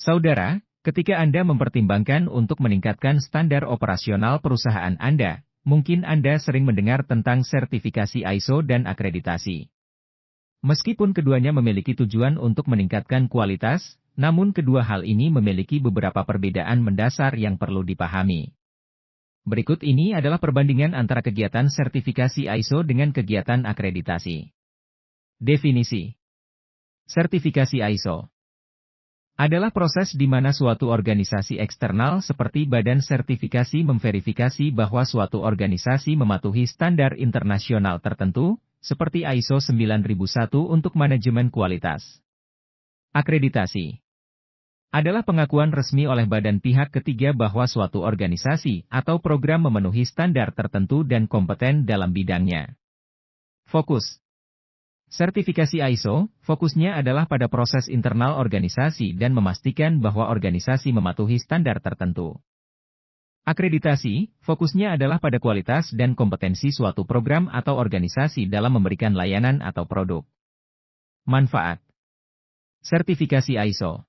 Saudara, ketika Anda mempertimbangkan untuk meningkatkan standar operasional perusahaan Anda, mungkin Anda sering mendengar tentang sertifikasi ISO dan akreditasi. Meskipun keduanya memiliki tujuan untuk meningkatkan kualitas, namun kedua hal ini memiliki beberapa perbedaan mendasar yang perlu dipahami. Berikut ini adalah perbandingan antara kegiatan sertifikasi ISO dengan kegiatan akreditasi. Definisi. Sertifikasi ISO adalah proses di mana suatu organisasi eksternal seperti badan sertifikasi memverifikasi bahwa suatu organisasi mematuhi standar internasional tertentu, seperti ISO 9001 untuk manajemen kualitas. Akreditasi adalah pengakuan resmi oleh badan pihak ketiga bahwa suatu organisasi atau program memenuhi standar tertentu dan kompeten dalam bidangnya. Fokus. Sertifikasi ISO, fokusnya adalah pada proses internal organisasi dan memastikan bahwa organisasi mematuhi standar tertentu. Akreditasi, fokusnya adalah pada kualitas dan kompetensi suatu program atau organisasi dalam memberikan layanan atau produk. Manfaat. Sertifikasi ISO.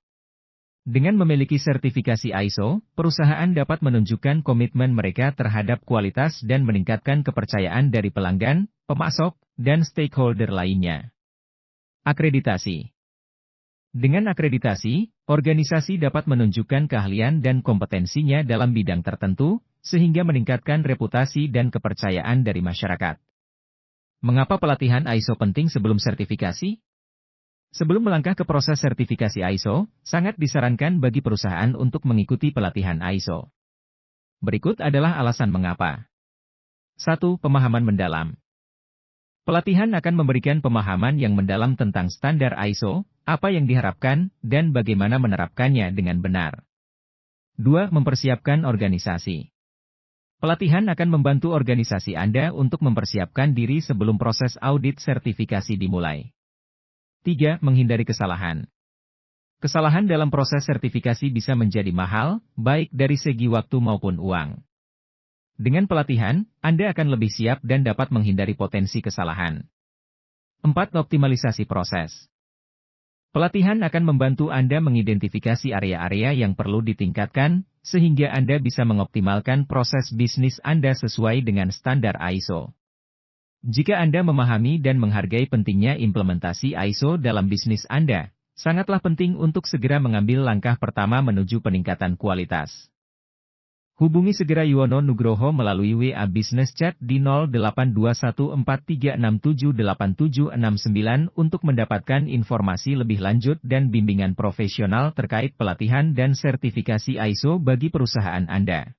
Dengan memiliki sertifikasi ISO, perusahaan dapat menunjukkan komitmen mereka terhadap kualitas dan meningkatkan kepercayaan dari pelanggan, pemasok, dan stakeholder lainnya. Akreditasi. Dengan akreditasi, organisasi dapat menunjukkan keahlian dan kompetensinya dalam bidang tertentu, sehingga meningkatkan reputasi dan kepercayaan dari masyarakat. Mengapa pelatihan ISO penting sebelum sertifikasi? Sebelum melangkah ke proses sertifikasi ISO, sangat disarankan bagi perusahaan untuk mengikuti pelatihan ISO. Berikut adalah alasan mengapa. 1. Pemahaman mendalam. Pelatihan akan memberikan pemahaman yang mendalam tentang standar ISO, apa yang diharapkan, dan bagaimana menerapkannya dengan benar. 2. Mempersiapkan organisasi. Pelatihan akan membantu organisasi Anda untuk mempersiapkan diri sebelum proses audit sertifikasi dimulai. 3. Menghindari kesalahan. Kesalahan dalam proses sertifikasi bisa menjadi mahal, baik dari segi waktu maupun uang. Dengan pelatihan, Anda akan lebih siap dan dapat menghindari potensi kesalahan. 4. Optimalisasi proses. Pelatihan akan membantu Anda mengidentifikasi area-area yang perlu ditingkatkan, sehingga Anda bisa mengoptimalkan proses bisnis Anda sesuai dengan standar ISO. Jika Anda memahami dan menghargai pentingnya implementasi ISO dalam bisnis Anda, sangatlah penting untuk segera mengambil langkah pertama menuju peningkatan kualitas. Hubungi segera Yuwono Nugroho melalui WA Business Chat di 082143678769 untuk mendapatkan informasi lebih lanjut dan bimbingan profesional terkait pelatihan dan sertifikasi ISO bagi perusahaan Anda.